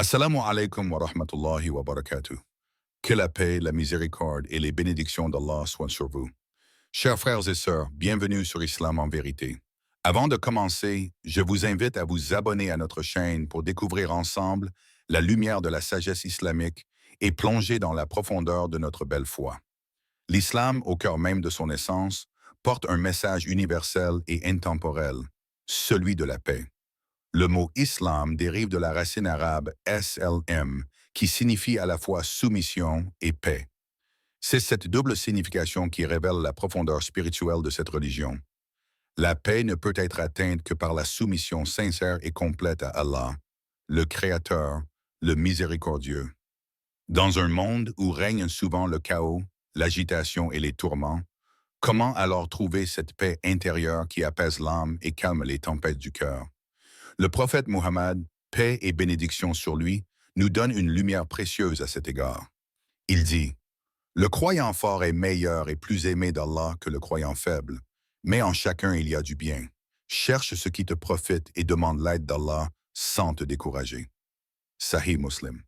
Assalamu alaikum wa rahmatullahi wa barakatuh. Que la paix, la miséricorde et les bénédictions d'Allah soient sur vous. Chers frères et sœurs, bienvenue sur Islam en vérité. Avant de commencer, je vous invite à vous abonner à notre chaîne pour découvrir ensemble la lumière de la sagesse islamique et plonger dans la profondeur de notre belle foi. L'islam, au cœur même de son essence, porte un message universel et intemporel, celui de la paix. Le mot islam dérive de la racine arabe SLM, qui signifie à la fois soumission et paix. C'est cette double signification qui révèle la profondeur spirituelle de cette religion. La paix ne peut être atteinte que par la soumission sincère et complète à Allah, le Créateur, le Miséricordieux. Dans un monde où règne souvent le chaos, l'agitation et les tourments, comment alors trouver cette paix intérieure qui apaise l'âme et calme les tempêtes du cœur? Le prophète Muhammad, paix et bénédiction sur lui, nous donne une lumière précieuse à cet égard. Il dit, « Le croyant fort est meilleur et plus aimé d'Allah que le croyant faible, mais en chacun il y a du bien. Cherche ce qui te profite et demande l'aide d'Allah sans te décourager. » Sahih Muslim.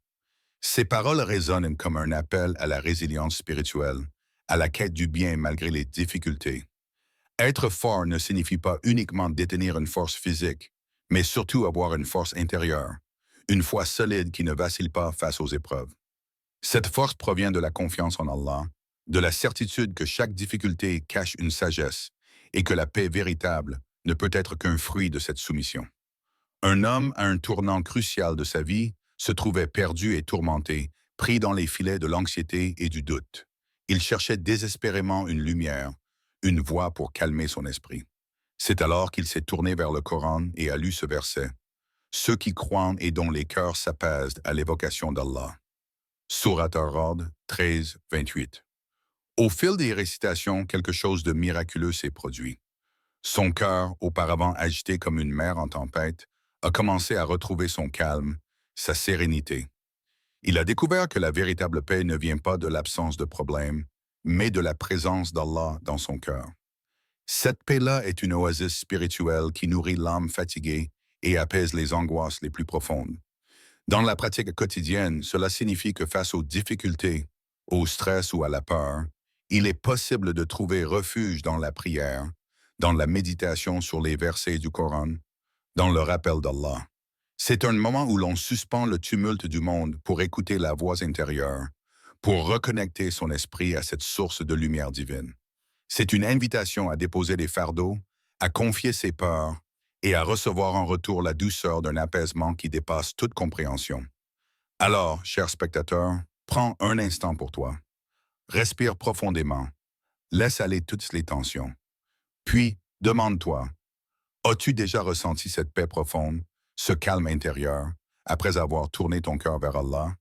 Ces paroles résonnent comme un appel à la résilience spirituelle, à la quête du bien malgré les difficultés. Être fort ne signifie pas uniquement détenir une force physique, mais surtout avoir une force intérieure, une foi solide qui ne vacille pas face aux épreuves. Cette force provient de la confiance en Allah, de la certitude que chaque difficulté cache une sagesse et que la paix véritable ne peut être qu'un fruit de cette soumission. Un homme, à un tournant crucial de sa vie, se trouvait perdu et tourmenté, pris dans les filets de l'anxiété et du doute. Il cherchait désespérément une lumière, une voie pour calmer son esprit. C'est alors qu'il s'est tourné vers le Coran et a lu ce verset. « Ceux qui croient et dont les cœurs s'apaisent à l'évocation d'Allah. » Surat Ar-Ra'd 13, 28. Au fil des récitations, quelque chose de miraculeux s'est produit. Son cœur, auparavant agité comme une mer en tempête, a commencé à retrouver son calme, sa sérénité. Il a découvert que la véritable paix ne vient pas de l'absence de problèmes, mais de la présence d'Allah dans son cœur. Cette paix-là est une oasis spirituelle qui nourrit l'âme fatiguée et apaise les angoisses les plus profondes. Dans la pratique quotidienne, cela signifie que face aux difficultés, au stress ou à la peur, il est possible de trouver refuge dans la prière, dans la méditation sur les versets du Coran, dans le rappel d'Allah. C'est un moment où l'on suspend le tumulte du monde pour écouter la voix intérieure, pour reconnecter son esprit à cette source de lumière divine. C'est une invitation à déposer les fardeaux, à confier ses peurs et à recevoir en retour la douceur d'un apaisement qui dépasse toute compréhension. Alors, cher spectateur, prends un instant pour toi. Respire profondément. Laisse aller toutes les tensions. Puis, demande-toi, as-tu déjà ressenti cette paix profonde, ce calme intérieur, après avoir tourné ton cœur vers Allah?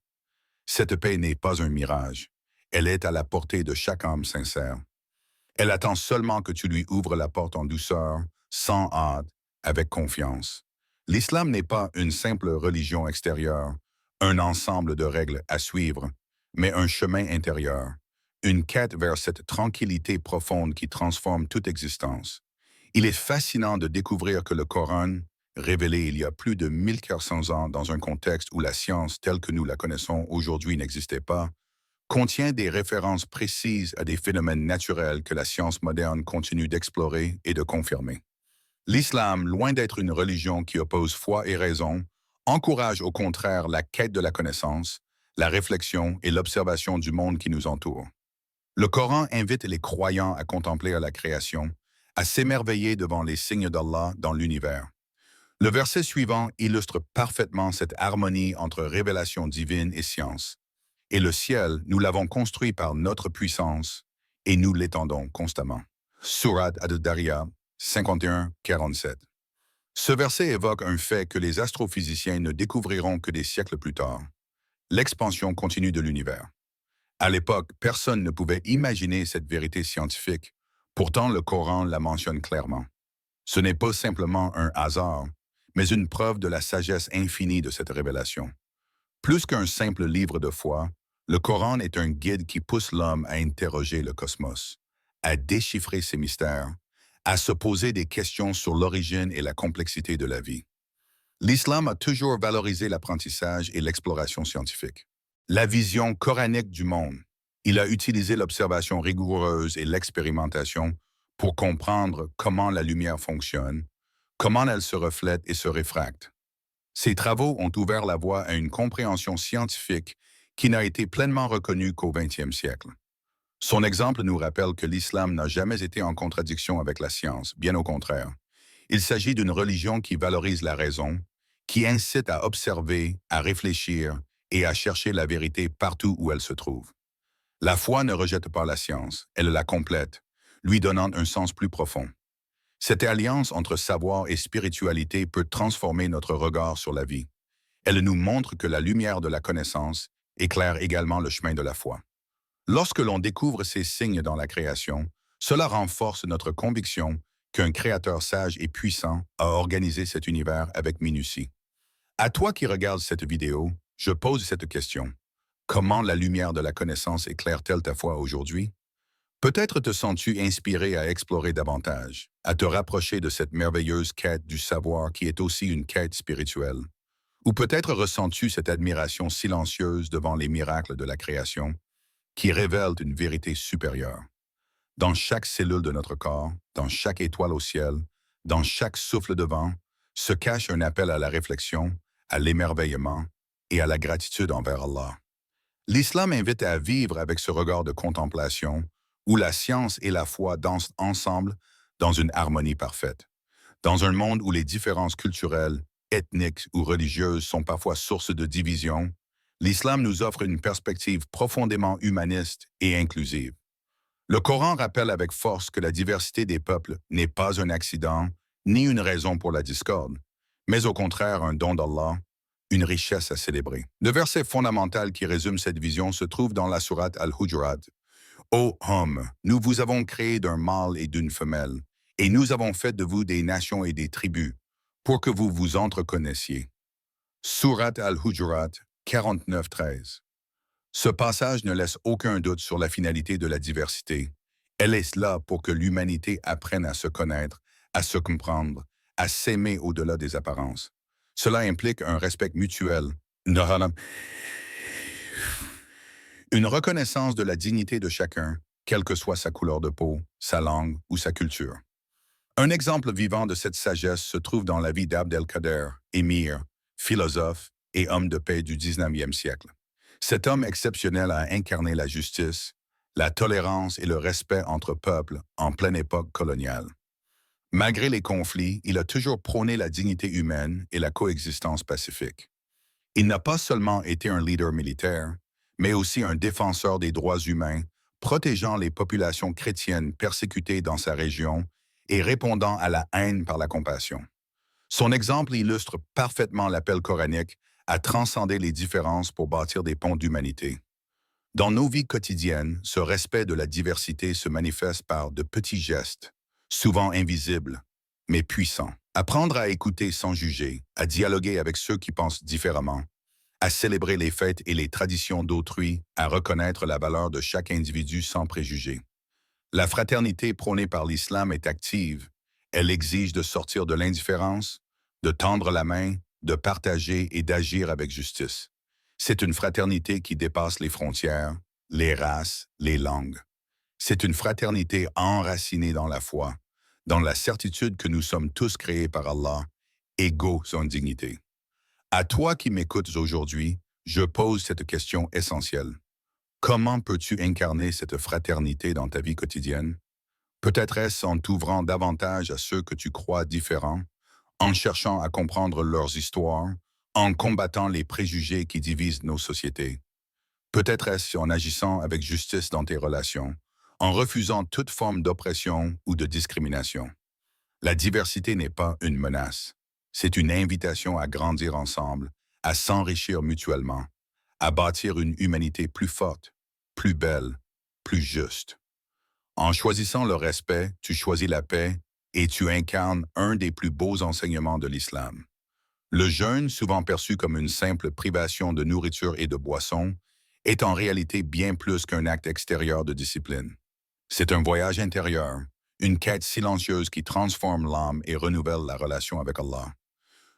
Cette paix n'est pas un mirage. Elle est à la portée de chaque âme sincère. Elle attend seulement que tu lui ouvres la porte en douceur, sans hâte, avec confiance. L'islam n'est pas une simple religion extérieure, un ensemble de règles à suivre, mais un chemin intérieur, une quête vers cette tranquillité profonde qui transforme toute existence. Il est fascinant de découvrir que le Coran, révélé il y a plus de 1400 ans dans un contexte où la science telle que nous la connaissons aujourd'hui n'existait pas, contient des références précises à des phénomènes naturels que la science moderne continue d'explorer et de confirmer. L'islam, loin d'être une religion qui oppose foi et raison, encourage au contraire la quête de la connaissance, la réflexion et l'observation du monde qui nous entoure. Le Coran invite les croyants à contempler la création, à s'émerveiller devant les signes d'Allah dans l'univers. Le verset suivant illustre parfaitement cette harmonie entre révélation divine et science. Et le ciel, nous l'avons construit par notre puissance, et nous l'étendons constamment. Surat Ad-Dariyah 51-47. Ce verset évoque un fait que les astrophysiciens ne découvriront que des siècles plus tard. L'expansion continue de l'univers. À l'époque, personne ne pouvait imaginer cette vérité scientifique. Pourtant, le Coran la mentionne clairement. Ce n'est pas simplement un hasard, mais une preuve de la sagesse infinie de cette révélation. Plus qu'un simple livre de foi, le Coran est un guide qui pousse l'homme à interroger le cosmos, à déchiffrer ses mystères, à se poser des questions sur l'origine et la complexité de la vie. L'islam a toujours valorisé l'apprentissage et l'exploration scientifique. La vision coranique du monde. Il a utilisé l'observation rigoureuse et l'expérimentation pour comprendre comment la lumière fonctionne, comment elle se reflète et se réfracte. Ces travaux ont ouvert la voie à une compréhension scientifique qui n'a été pleinement reconnue qu'au XXe siècle. Son exemple nous rappelle que l'islam n'a jamais été en contradiction avec la science, bien au contraire. Il s'agit d'une religion qui valorise la raison, qui incite à observer, à réfléchir et à chercher la vérité partout où elle se trouve. La foi ne rejette pas la science, elle la complète, lui donnant un sens plus profond. Cette alliance entre savoir et spiritualité peut transformer notre regard sur la vie. Elle nous montre que la lumière de la connaissance éclaire également le chemin de la foi. Lorsque l'on découvre ces signes dans la création, cela renforce notre conviction qu'un créateur sage et puissant a organisé cet univers avec minutie. À toi qui regardes cette vidéo, je pose cette question. Comment la lumière de la connaissance éclaire-t-elle ta foi aujourd'hui? Peut-être te sens-tu inspiré à explorer davantage, à te rapprocher de cette merveilleuse quête du savoir qui est aussi une quête spirituelle. Ou peut-être ressens-tu cette admiration silencieuse devant les miracles de la création qui révèlent une vérité supérieure. Dans chaque cellule de notre corps, dans chaque étoile au ciel, dans chaque souffle de vent, se cache un appel à la réflexion, à l'émerveillement et à la gratitude envers Allah. L'islam invite à vivre avec ce regard de contemplation où la science et la foi dansent ensemble dans une harmonie parfaite. Dans un monde où les différences culturelles, ethniques ou religieuses sont parfois source de division, l'islam nous offre une perspective profondément humaniste et inclusive. Le Coran rappelle avec force que la diversité des peuples n'est pas un accident ni une raison pour la discorde, mais au contraire un don d'Allah, une richesse à célébrer. Le verset fondamental qui résume cette vision se trouve dans la sourate Al-Hujurat. Ô homme, nous vous avons créé d'un mâle et d'une femelle, et nous avons fait de vous des nations et des tribus, pour que vous vous entreconnaissiez. Sourate Al-Hujurat 49-13. Ce passage ne laisse aucun doute sur la finalité de la diversité. Elle est là pour que l'humanité apprenne à se connaître, à se comprendre, à s'aimer au-delà des apparences. Cela implique un respect mutuel, une reconnaissance de la dignité de chacun, quelle que soit sa couleur de peau, sa langue ou sa culture. Un exemple vivant de cette sagesse se trouve dans la vie d'Abd el-Kader, émir, philosophe et homme de paix du 19e siècle. Cet homme exceptionnel a incarné la justice, la tolérance et le respect entre peuples en pleine époque coloniale. Malgré les conflits, il a toujours prôné la dignité humaine et la coexistence pacifique. Il n'a pas seulement été un leader militaire, mais aussi un défenseur des droits humains, protégeant les populations chrétiennes persécutées dans sa région et répondant à la haine par la compassion. Son exemple illustre parfaitement l'appel coranique à transcender les différences pour bâtir des ponts d'humanité. Dans nos vies quotidiennes, ce respect de la diversité se manifeste par de petits gestes, souvent invisibles, mais puissants. Apprendre à écouter sans juger, à dialoguer avec ceux qui pensent différemment, à célébrer les fêtes et les traditions d'autrui, à reconnaître la valeur de chaque individu sans préjugés. La fraternité prônée par l'islam est active. Elle exige de sortir de l'indifférence, de tendre la main, de partager et d'agir avec justice. C'est une fraternité qui dépasse les frontières, les races, les langues. C'est une fraternité enracinée dans la foi, dans la certitude que nous sommes tous créés par Allah, égaux en dignité. À toi qui m'écoutes aujourd'hui, je pose cette question essentielle. Comment peux-tu incarner cette fraternité dans ta vie quotidienne? Peut-être est-ce en t'ouvrant davantage à ceux que tu crois différents, en cherchant à comprendre leurs histoires, en combattant les préjugés qui divisent nos sociétés. Peut-être est-ce en agissant avec justice dans tes relations, en refusant toute forme d'oppression ou de discrimination. La diversité n'est pas une menace. C'est une invitation à grandir ensemble, à s'enrichir mutuellement, à bâtir une humanité plus forte, plus belle, plus juste. En choisissant le respect, tu choisis la paix et tu incarnes un des plus beaux enseignements de l'islam. Le jeûne, souvent perçu comme une simple privation de nourriture et de boisson, est en réalité bien plus qu'un acte extérieur de discipline. C'est un voyage intérieur, une quête silencieuse qui transforme l'âme et renouvelle la relation avec Allah.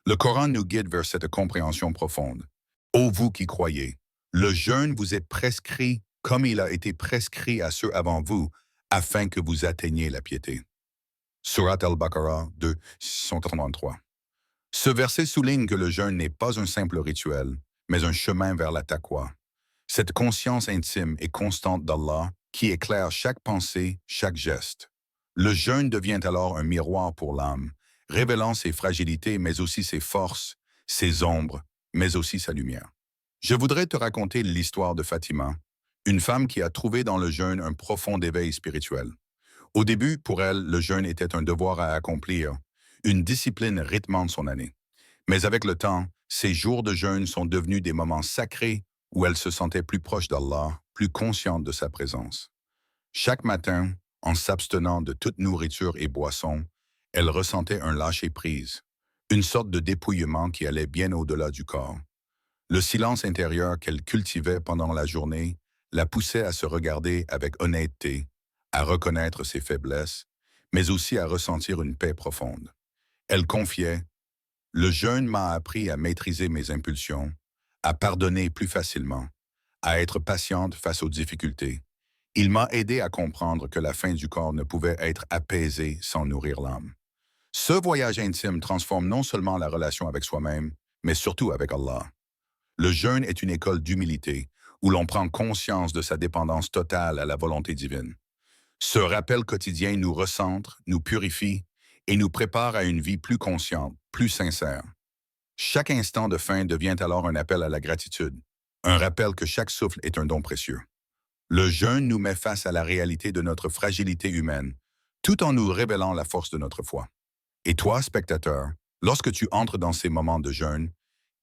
Le Coran nous guide vers cette compréhension profonde. Ô vous qui croyez, le jeûne vous est prescrit comme il a été prescrit à ceux avant vous, afin que vous atteigniez la piété. Surat al-Baqarah 2, 133. Ce verset souligne que le jeûne n'est pas un simple rituel, mais un chemin vers la taqwa. Cette conscience intime et constante d'Allah qui éclaire chaque pensée, chaque geste. Le jeûne devient alors un miroir pour l'âme, révélant ses fragilités mais aussi ses forces, ses ombres, mais aussi sa lumière. Je voudrais te raconter l'histoire de Fatima, une femme qui a trouvé dans le jeûne un profond éveil spirituel. Au début, pour elle, le jeûne était un devoir à accomplir, une discipline rythmant son année. Mais avec le temps, ces jours de jeûne sont devenus des moments sacrés où elle se sentait plus proche d'Allah, plus consciente de sa présence. Chaque matin, en s'abstenant de toute nourriture et boisson, elle ressentait un lâcher-prise, une sorte de dépouillement qui allait bien au-delà du corps. Le silence intérieur qu'elle cultivait pendant la journée la poussait à se regarder avec honnêteté, à reconnaître ses faiblesses, mais aussi à ressentir une paix profonde. Elle confiait: le jeûne m'a appris à maîtriser mes impulsions, à pardonner plus facilement, à être patiente face aux difficultés. Il m'a aidé à comprendre que la faim du corps ne pouvait être apaisée sans nourrir l'âme. Ce voyage intime transforme non seulement la relation avec soi-même, mais surtout avec Allah. Le jeûne est une école d'humilité, où l'on prend conscience de sa dépendance totale à la volonté divine. Ce rappel quotidien nous recentre, nous purifie et nous prépare à une vie plus consciente, plus sincère. Chaque instant de faim devient alors un appel à la gratitude, un rappel que chaque souffle est un don précieux. Le jeûne nous met face à la réalité de notre fragilité humaine, tout en nous révélant la force de notre foi. Et toi, spectateur, lorsque tu entres dans ces moments de jeûne,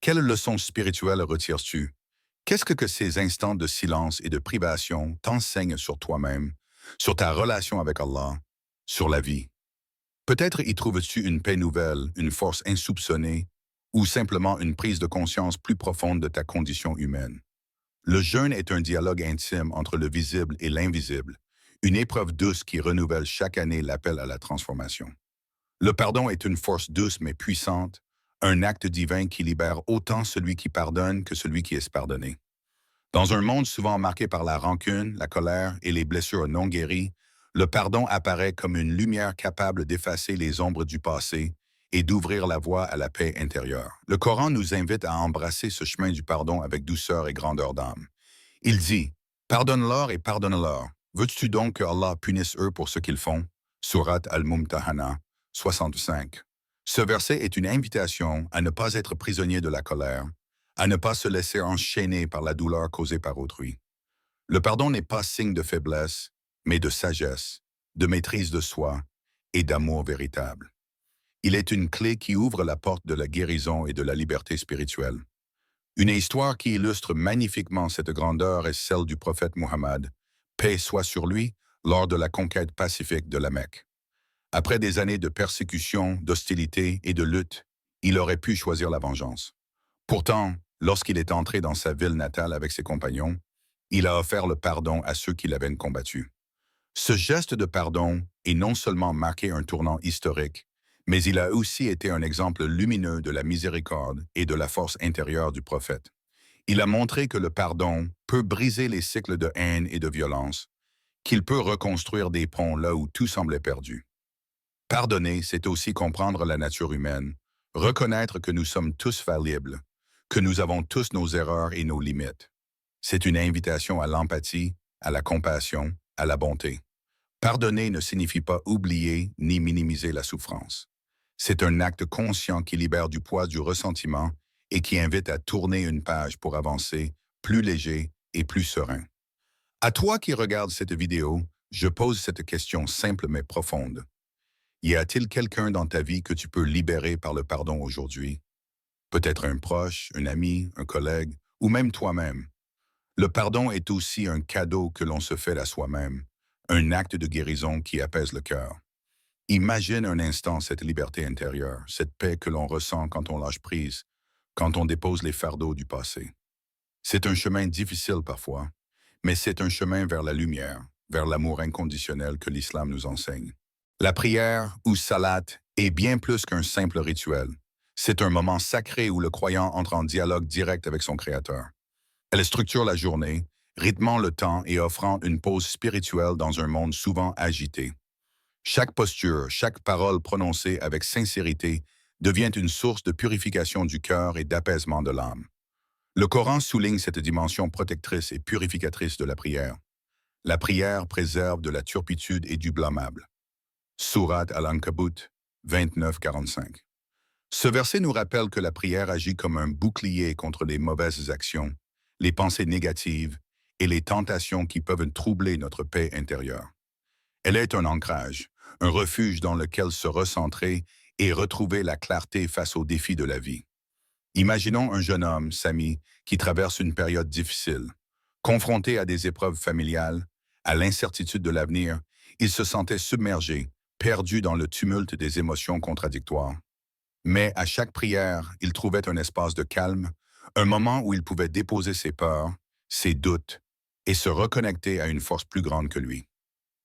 quelle leçon spirituelle retires-tu? Qu'est-ce que ces instants de silence et de privation t'enseignent sur toi-même, sur ta relation avec Allah, sur la vie? Peut-être y trouves-tu une paix nouvelle, une force insoupçonnée, ou simplement une prise de conscience plus profonde de ta condition humaine. Le jeûne est un dialogue intime entre le visible et l'invisible, une épreuve douce qui renouvelle chaque année l'appel à la transformation. Le pardon est une force douce mais puissante, un acte divin qui libère autant celui qui pardonne que celui qui est pardonné. Dans un monde souvent marqué par la rancune, la colère et les blessures non guéries, le pardon apparaît comme une lumière capable d'effacer les ombres du passé et d'ouvrir la voie à la paix intérieure. Le Coran nous invite à embrasser ce chemin du pardon avec douceur et grandeur d'âme. Il dit: « Pardonne-leur et pardonne-leur. Veux-tu donc que Allah punisse eux pour ce qu'ils font ?» Surat al-Mumtahana 65. Ce verset est une invitation à ne pas être prisonnier de la colère, à ne pas se laisser enchaîner par la douleur causée par autrui. Le pardon n'est pas signe de faiblesse, mais de sagesse, de maîtrise de soi et d'amour véritable. Il est une clé qui ouvre la porte de la guérison et de la liberté spirituelle. Une histoire qui illustre magnifiquement cette grandeur est celle du prophète Muhammad, paix soit sur lui, lors de la conquête pacifique de la Mecque. Après des années de persécution, d'hostilité et de lutte, il aurait pu choisir la vengeance. Pourtant, lorsqu'il est entré dans sa ville natale avec ses compagnons, il a offert le pardon à ceux qui l'avaient combattu. Ce geste de pardon est non seulement marqué un tournant historique, mais il a aussi été un exemple lumineux de la miséricorde et de la force intérieure du prophète. Il a montré que le pardon peut briser les cycles de haine et de violence, qu'il peut reconstruire des ponts là où tout semblait perdu. Pardonner, c'est aussi comprendre la nature humaine, reconnaître que nous sommes tous faillibles, que nous avons tous nos erreurs et nos limites. C'est une invitation à l'empathie, à la compassion, à la bonté. Pardonner ne signifie pas oublier ni minimiser la souffrance. C'est un acte conscient qui libère du poids du ressentiment et qui invite à tourner une page pour avancer, plus léger et plus serein. À toi qui regardes cette vidéo, je pose cette question simple mais profonde. Y a-t-il quelqu'un dans ta vie que tu peux libérer par le pardon aujourd'hui? Peut-être un proche, un ami, un collègue, ou même toi-même. Le pardon est aussi un cadeau que l'on se fait à soi-même, un acte de guérison qui apaise le cœur. Imagine un instant cette liberté intérieure, cette paix que l'on ressent quand on lâche prise, quand on dépose les fardeaux du passé. C'est un chemin difficile parfois, mais c'est un chemin vers la lumière, vers l'amour inconditionnel que l'islam nous enseigne. La prière, ou salat, est bien plus qu'un simple rituel. C'est un moment sacré où le croyant entre en dialogue direct avec son Créateur. Elle structure la journée, rythmant le temps et offrant une pause spirituelle dans un monde souvent agité. Chaque posture, chaque parole prononcée avec sincérité devient une source de purification du cœur et d'apaisement de l'âme. Le Coran souligne cette dimension protectrice et purificatrice de la prière. La prière préserve de la turpitude et du blâmable. Surat Al-Ankabut 29-45. Ce verset nous rappelle que la prière agit comme un bouclier contre les mauvaises actions, les pensées négatives et les tentations qui peuvent troubler notre paix intérieure. Elle est un ancrage, un refuge dans lequel se recentrer et retrouver la clarté face aux défis de la vie. Imaginons un jeune homme, Sami, qui traverse une période difficile. Confronté à des épreuves familiales, à l'incertitude de l'avenir, il se sentait submergé, perdu dans le tumulte des émotions contradictoires. Mais à chaque prière, il trouvait un espace de calme, un moment où il pouvait déposer ses peurs, ses doutes, et se reconnecter à une force plus grande que lui.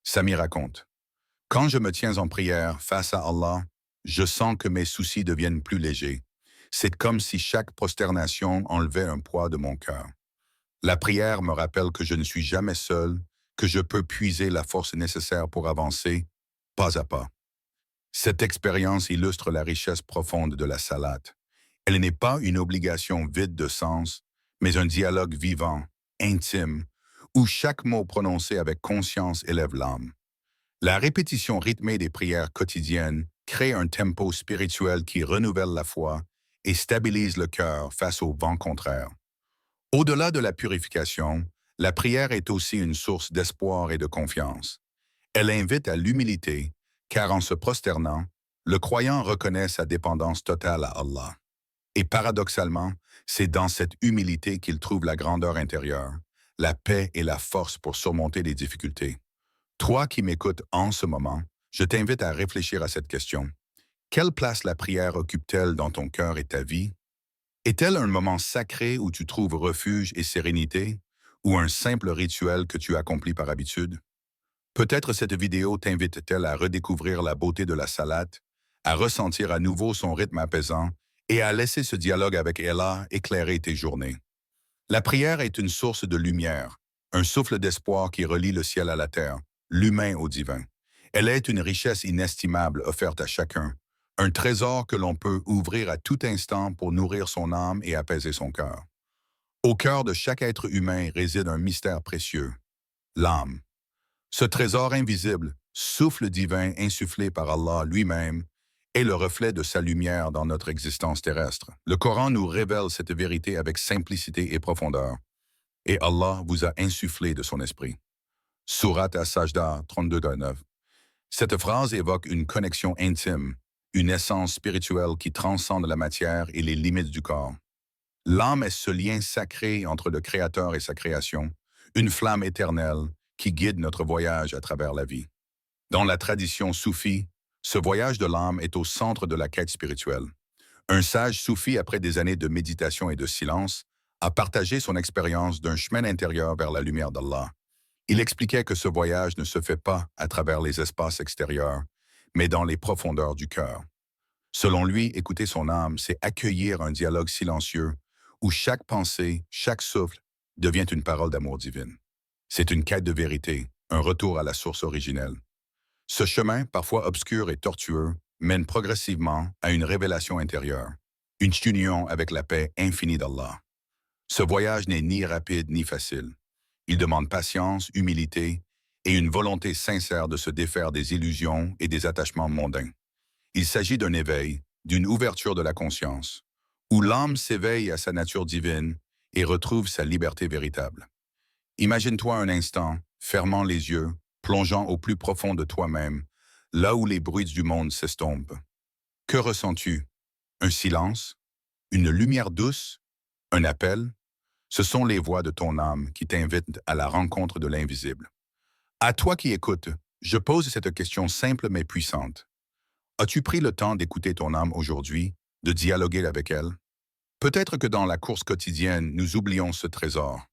Sami raconte: « Quand je me tiens en prière face à Allah, je sens que mes soucis deviennent plus légers. C'est comme si chaque prosternation enlevait un poids de mon cœur. La prière me rappelle que je ne suis jamais seul, que je peux puiser la force nécessaire pour avancer, pas à pas. » Cette expérience illustre la richesse profonde de la salate. Elle n'est pas une obligation vide de sens, mais un dialogue vivant, intime, où chaque mot prononcé avec conscience élève l'âme. La répétition rythmée des prières quotidiennes crée un tempo spirituel qui renouvelle la foi et stabilise le cœur face aux vents contraires. Au-delà de la purification, la prière est aussi une source d'espoir et de confiance. Elle invite à l'humilité, car en se prosternant, le croyant reconnaît sa dépendance totale à Allah. Et paradoxalement, c'est dans cette humilité qu'il trouve la grandeur intérieure, la paix et la force pour surmonter les difficultés. Toi qui m'écoutes en ce moment, je t'invite à réfléchir à cette question. Quelle place la prière occupe-t-elle dans ton cœur et ta vie? Est-elle un moment sacré où tu trouves refuge et sérénité, ou un simple rituel que tu accomplis par habitude? Peut-être cette vidéo t'invite-t-elle à redécouvrir la beauté de la salate, à ressentir à nouveau son rythme apaisant et à laisser ce dialogue avec Allah éclairer tes journées. La prière est une source de lumière, un souffle d'espoir qui relie le ciel à la terre, l'humain au divin. Elle est une richesse inestimable offerte à chacun, un trésor que l'on peut ouvrir à tout instant pour nourrir son âme et apaiser son cœur. Au cœur de chaque être humain réside un mystère précieux, l'âme. Ce trésor invisible, souffle divin insufflé par Allah lui-même, est le reflet de sa lumière dans notre existence terrestre. Le Coran nous révèle cette vérité avec simplicité et profondeur. Et Allah vous a insufflé de son esprit. Surat As-Sajda 32-9. Cette phrase évoque une connexion intime, une essence spirituelle qui transcende la matière et les limites du corps. L'âme est ce lien sacré entre le Créateur et sa création, une flamme éternelle qui guide notre voyage à travers la vie. Dans la tradition soufie, ce voyage de l'âme est au centre de la quête spirituelle. Un sage soufi, après des années de méditation et de silence, a partagé son expérience d'un chemin intérieur vers la lumière d'Allah. Il expliquait que ce voyage ne se fait pas à travers les espaces extérieurs, mais dans les profondeurs du cœur. Selon lui, écouter son âme, c'est accueillir un dialogue silencieux où chaque pensée, chaque souffle devient une parole d'amour divine. C'est une quête de vérité, un retour à la source originelle. Ce chemin, parfois obscur et tortueux, mène progressivement à une révélation intérieure, une union avec la paix infinie d'Allah. Ce voyage n'est ni rapide ni facile. Il demande patience, humilité et une volonté sincère de se défaire des illusions et des attachements mondains. Il s'agit d'un éveil, d'une ouverture de la conscience, où l'âme s'éveille à sa nature divine et retrouve sa liberté véritable. Imagine-toi un instant, fermant les yeux, plongeant au plus profond de toi-même, là où les bruits du monde s'estompent. Que ressens-tu? Un silence? Une lumière douce? Un appel? Ce sont les voix de ton âme qui t'invitent à la rencontre de l'invisible. À toi qui écoutes, je pose cette question simple mais puissante. As-tu pris le temps d'écouter ton âme aujourd'hui, de dialoguer avec elle? Peut-être que dans la course quotidienne, nous oublions ce trésor.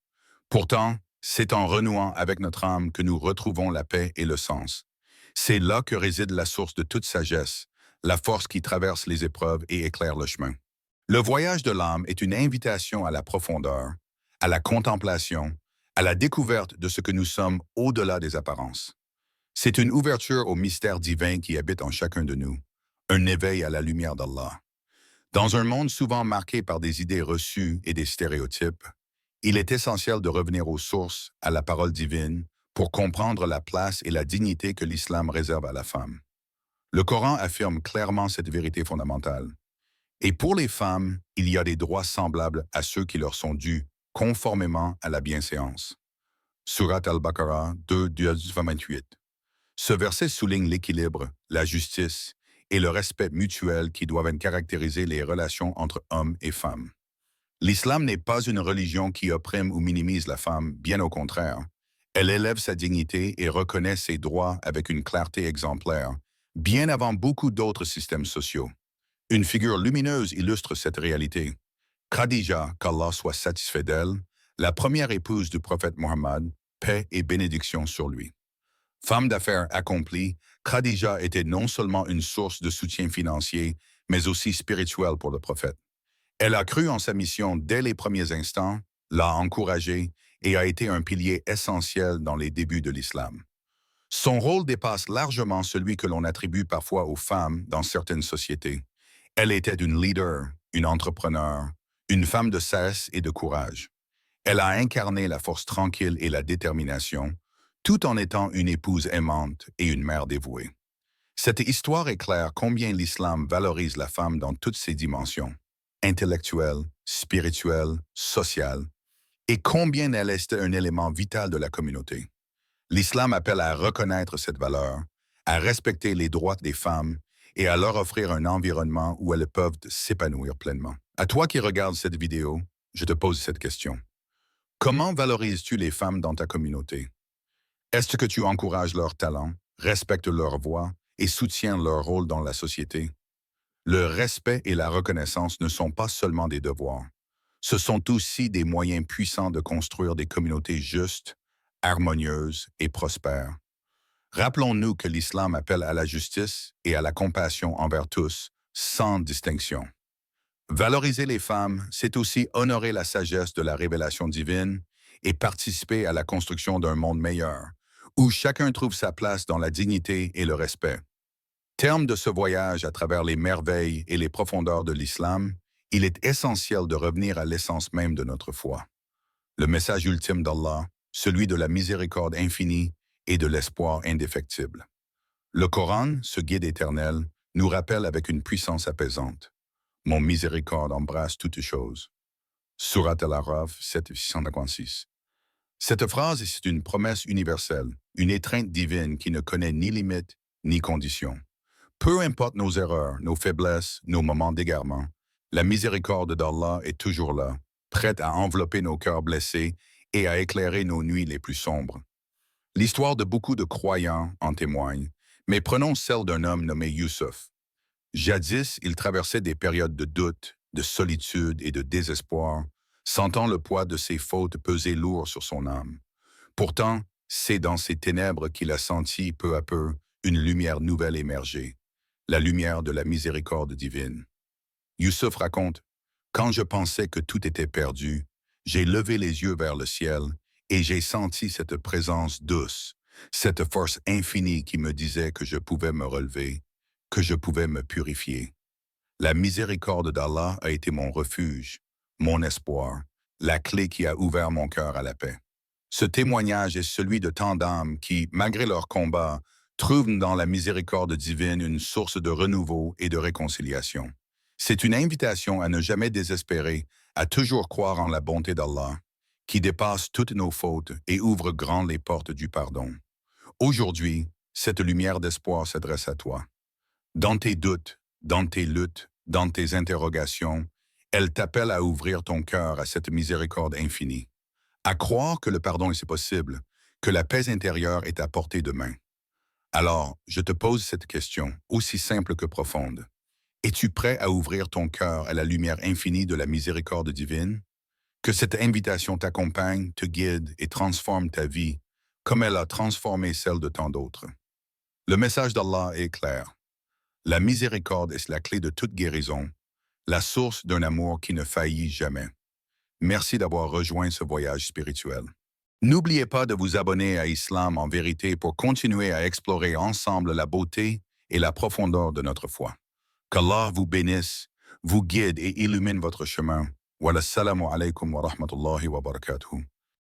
Pourtant, c'est en renouant avec notre âme que nous retrouvons la paix et le sens. C'est là que réside la source de toute sagesse, la force qui traverse les épreuves et éclaire le chemin. Le voyage de l'âme est une invitation à la profondeur, à la contemplation, à la découverte de ce que nous sommes au-delà des apparences. C'est une ouverture au mystère divin qui habite en chacun de nous, un éveil à la lumière d'Allah. Dans un monde souvent marqué par des idées reçues et des stéréotypes, il est essentiel de revenir aux sources, à la parole divine, pour comprendre la place et la dignité que l'islam réserve à la femme. Le Coran affirme clairement cette vérité fondamentale. Et pour les femmes, il y a des droits semblables à ceux qui leur sont dus, conformément à la bienséance. Surat al-Baqarah 2:28. Ce verset souligne l'équilibre, la justice et le respect mutuel qui doivent caractériser les relations entre hommes et femmes. L'islam n'est pas une religion qui opprime ou minimise la femme, bien au contraire. Elle élève sa dignité et reconnaît ses droits avec une clarté exemplaire, bien avant beaucoup d'autres systèmes sociaux. Une figure lumineuse illustre cette réalité. Khadija, qu'Allah soit satisfait d'elle, la première épouse du prophète Mohammed, paix et bénédiction sur lui. Femme d'affaires accomplie, Khadija était non seulement une source de soutien financier, mais aussi spirituel pour le prophète. Elle a cru en sa mission dès les premiers instants, l'a encouragé et a été un pilier essentiel dans les débuts de l'islam. Son rôle dépasse largement celui que l'on attribue parfois aux femmes dans certaines sociétés. Elle était une leader, une entrepreneur, une femme de sagesse et de courage. Elle a incarné la force tranquille et la détermination, tout en étant une épouse aimante et une mère dévouée. Cette histoire éclaire combien l'islam valorise la femme dans toutes ses dimensions, intellectuelle, spirituelle, sociale, et combien elle est un élément vital de la communauté. L'islam appelle à reconnaître cette valeur, à respecter les droits des femmes et à leur offrir un environnement où elles peuvent s'épanouir pleinement. À toi qui regardes cette vidéo, je te pose cette question. Comment valorises-tu les femmes dans ta communauté? Est-ce que tu encourages leurs talents, respectes leur voix et soutiens leur rôle dans la société? Le respect et la reconnaissance ne sont pas seulement des devoirs. Ce sont aussi des moyens puissants de construire des communautés justes, harmonieuses et prospères. Rappelons-nous que l'islam appelle à la justice et à la compassion envers tous, sans distinction. Valoriser les femmes, c'est aussi honorer la sagesse de la révélation divine et participer à la construction d'un monde meilleur, où chacun trouve sa place dans la dignité et le respect. Terme de ce voyage à travers les merveilles et les profondeurs de l'islam, il est essentiel de revenir à l'essence même de notre foi. Le message ultime d'Allah, celui de la miséricorde infinie et de l'espoir indéfectible. Le Coran, ce guide éternel, nous rappelle avec une puissance apaisante. Mon miséricorde embrasse toutes choses. Surat al-Araf 7:656. Cette phrase est une promesse universelle, une étreinte divine qui ne connaît ni limite ni condition. Peu importe nos erreurs, nos faiblesses, nos moments d'égarement, la miséricorde d'Allah est toujours là, prête à envelopper nos cœurs blessés et à éclairer nos nuits les plus sombres. L'histoire de beaucoup de croyants en témoigne, mais prenons celle d'un homme nommé Yusuf. Jadis, il traversait des périodes de doute, de solitude et de désespoir, sentant le poids de ses fautes peser lourd sur son âme. Pourtant, c'est dans ces ténèbres qu'il a senti peu à peu une lumière nouvelle émerger, la lumière de la miséricorde divine. Yusuf raconte, « Quand je pensais que tout était perdu, j'ai levé les yeux vers le ciel et j'ai senti cette présence douce, cette force infinie qui me disait que je pouvais me relever, que je pouvais me purifier. La miséricorde d'Allah a été mon refuge, mon espoir, la clé qui a ouvert mon cœur à la paix. » Ce témoignage est celui de tant d'âmes qui, malgré leur combat, trouvent dans la miséricorde divine une source de renouveau et de réconciliation. C'est une invitation à ne jamais désespérer, à toujours croire en la bonté d'Allah, qui dépasse toutes nos fautes et ouvre grand les portes du pardon. Aujourd'hui, cette lumière d'espoir s'adresse à toi. Dans tes doutes, dans tes luttes, dans tes interrogations, elle t'appelle à ouvrir ton cœur à cette miséricorde infinie, à croire que le pardon est possible, que la paix intérieure est à portée de main. Alors, je te pose cette question, aussi simple que profonde. Es-tu prêt à ouvrir ton cœur à la lumière infinie de la miséricorde divine? Que cette invitation t'accompagne, te guide et transforme ta vie, comme elle a transformé celle de tant d'autres. Le message d'Allah est clair. La miséricorde est la clé de toute guérison, la source d'un amour qui ne faillit jamais. Merci d'avoir rejoint ce voyage spirituel. N'oubliez pas de vous abonner à Islam en vérité pour continuer à explorer ensemble la beauté et la profondeur de notre foi. Qu'Allah vous bénisse, vous guide et illumine votre chemin. Wa salamu alaykum wa rahmatullahi wa barakatuh.